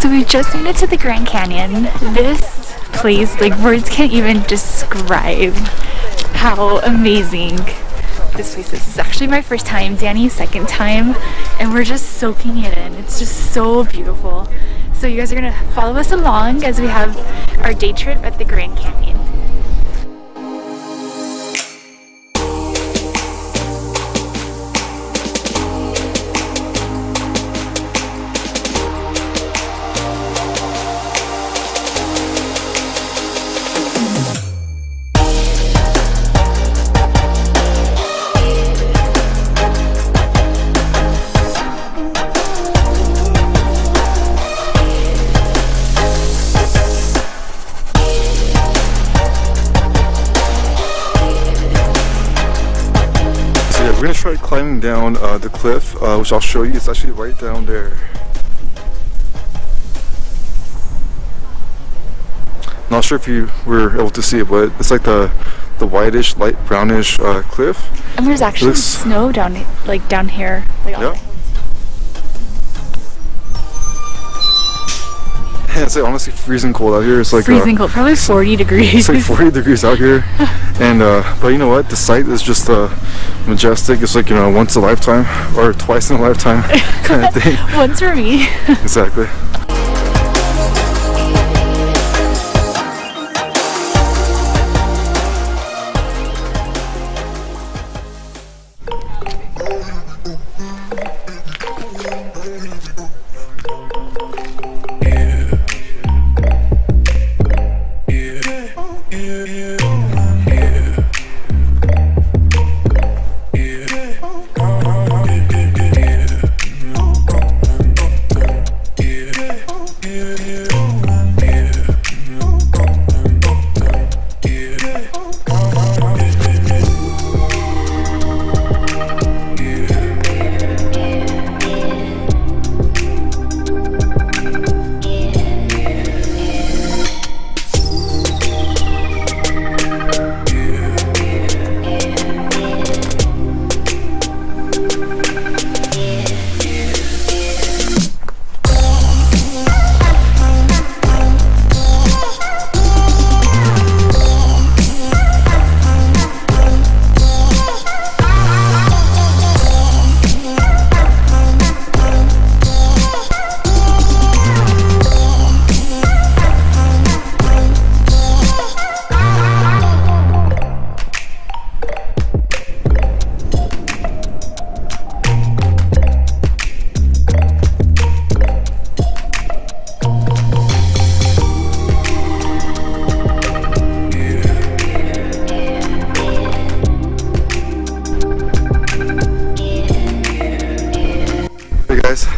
So we just made it to the Grand Canyon. This place, like words can't even describe how amazing this place is. This is actually my first time, Danny's second time, and we're just soaking it in. It's just so beautiful. So you guys are gonna follow us along as we have our day trip at the Grand Canyon. We're gonna try climbing down the cliff, which I'll show you. It's actually right down there. Not sure if you were able to see it, but it's like the whitish, light brownish cliff. And there's actually snow down here. Yeah. Yeah, it's like honestly freezing cold out here. It's like freezing cold, probably 40 degrees. It's like 40 degrees out here, and but you know what? The sight is just majestic. It's like, you know, once a lifetime or twice in a lifetime kind of thing. Once for me. Exactly.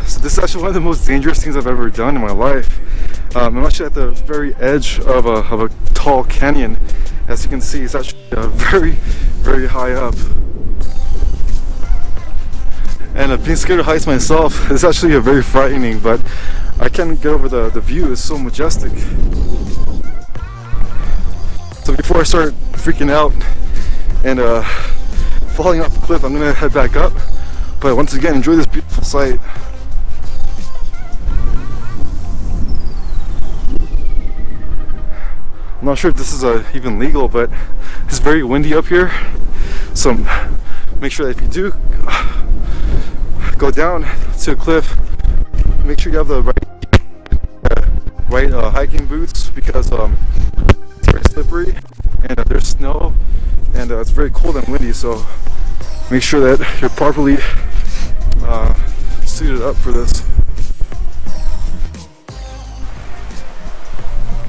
So this is actually one of the most dangerous things I've ever done in my life. I'm actually at the very edge of a tall canyon. As you can see, it's actually very, very high up. And being scared of heights myself is actually very frightening, but I can't get over the view. It's so majestic. So before I start freaking out and falling off the cliff, I'm gonna head back up. But once again, enjoy this beautiful sight. I'm not sure if this is even legal, but it's very windy up here. So make sure that if you do go down to a cliff, make sure you have the right hiking boots, because it's very slippery and there's snow and it's very cold and windy. So make sure that you're properly suited up for this.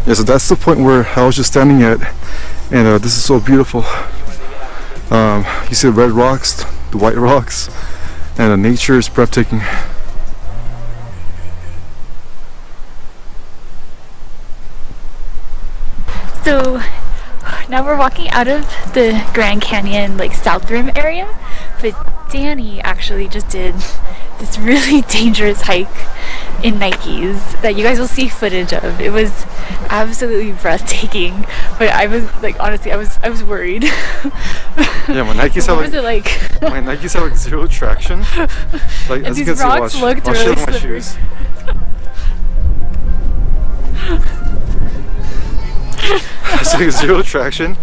Yeah, so that's the point where I was just standing at, and this is so beautiful. You see the red rocks, the white rocks, and the nature is breathtaking. So now we're walking out of the Grand Canyon, like South Rim area, but Danny actually just did this really dangerous hike in Nikes that you guys will see footage of. It was absolutely breathtaking, but I was like, honestly, I was worried. Yeah, my Nikes have like, my Nikes have like zero traction. Like, and as these you can rocks see, looked I'll really show my slippery. shoes. It's like zero traction,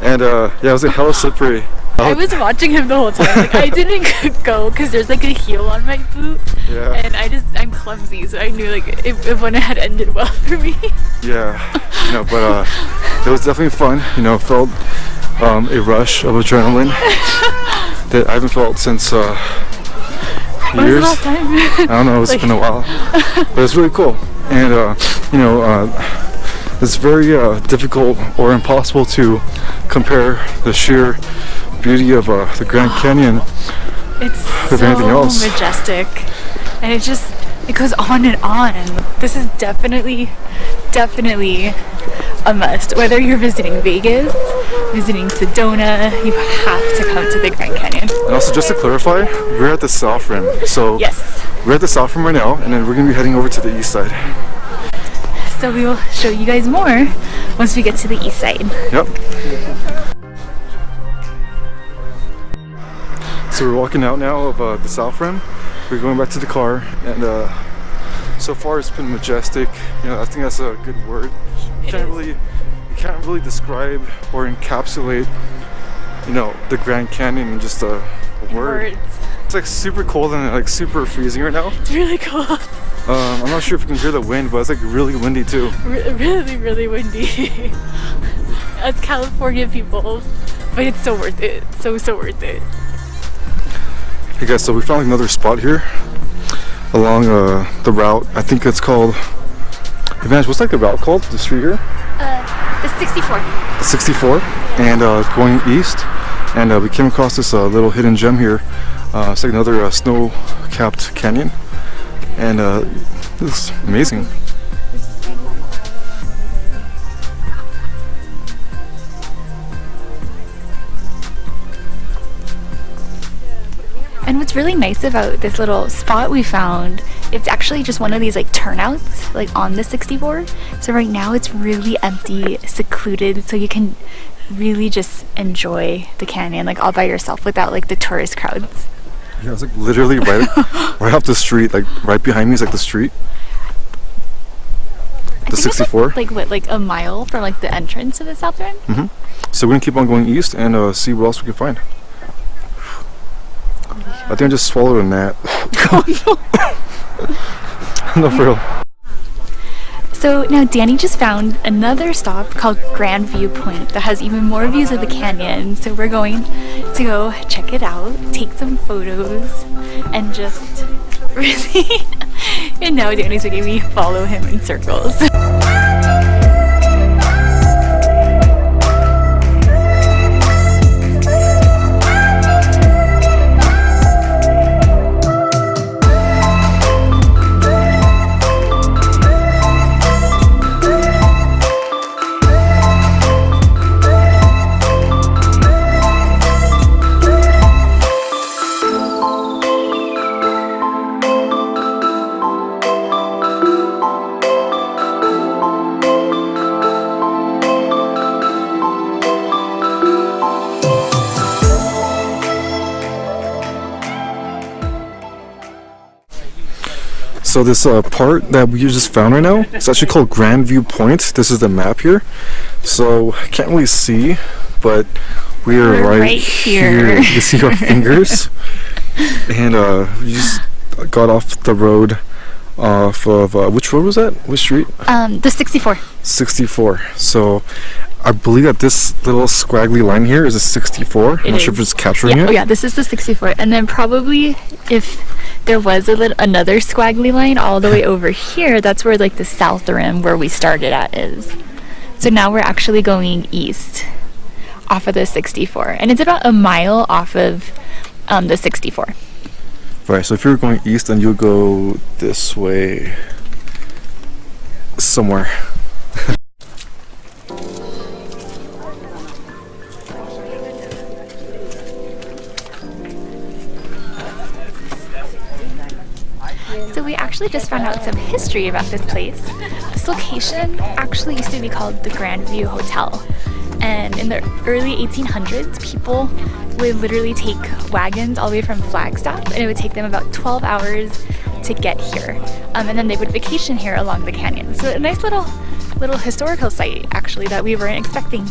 and yeah, it was like hella slippery. I was watching him the whole time. Like, I didn't go because there's like a heel on my boot, Yeah. and I'm clumsy, so I knew like it wouldn't have ended well for me. Yeah, you know, but it was definitely fun. You know, felt a rush of adrenaline that I haven't felt since years. When was the last time? I don't know. It's been a while, but it's really cool. And you know, it's very difficult or impossible to compare the sheer beauty of the Grand Canyon It's with anything so else. majestic, and it goes on and on. And this is definitely a must. Whether you're visiting Vegas, visiting Sedona, you have to come to the Grand Canyon. And also, just to clarify, we're at the South Rim. So Yes. we're at the South Rim right now, and then we're gonna be heading over to the east side. So we will show you guys more once we get to the east side. Yep. So we're walking out now of the South Rim. We're going back to the car, and so far it's been majestic. You know, I think that's a good word. You can't really describe or encapsulate, you know, the Grand Canyon in just a word. Words. It's like super cold and like super freezing right now. It's really cold. I'm not sure if you can hear the wind, but it's like really windy too. Really windy. As California people, but it's so worth it. So worth it. Hey guys, so we found another spot here along the route. I think it's called Evangeline. What's like the route called? The street here? The 64. The 64, and going east. And we came across this little hidden gem here. It's like another snow-capped canyon, and it's amazing. And what's really nice about this little spot we found, it's actually just one of these like turnouts like on the 64. So right now it's really empty, secluded, so you can really just enjoy the canyon like all by yourself without like the tourist crowds. Yeah, it's like literally right off the street, like right behind me is like the street. The 64. Like what, like a mile from like the entrance to the South Rim? So we're gonna keep on going east and see what else we can find. I think I just swallowed a gnat. No, for real. So now Danny just found another stop called Grand View Point that has even more views of the canyon. So we're going to go check it out, take some photos, and just really... And now Danny's making me follow him in circles. So this part that we just found right now, it's actually called Grand View Point. This is the map here. So I can't really see, but we're right here. You can see our fingers. And we just got off the road off of, which road was that? Which street? The 64. 64. So I believe that this little scraggly line here is a 64. I'm not sure if it's capturing it. Oh yeah, this is the 64. And then probably if there was another squiggly line all the way over here, that's where like the South Rim where we started at is. So now we're actually going east off of the 64. And it's about a mile off of the 64. Right, so if you're going east, then you'll go this way somewhere. So we actually just found out some history about this place. This location actually used to be called the Grand View Hotel. And in the early 1800s, people would literally take wagons all the way from Flagstaff, and it would take them about 12 hours to get here. And then they would vacation here along the canyon. So a nice little little historical site actually that we weren't expecting.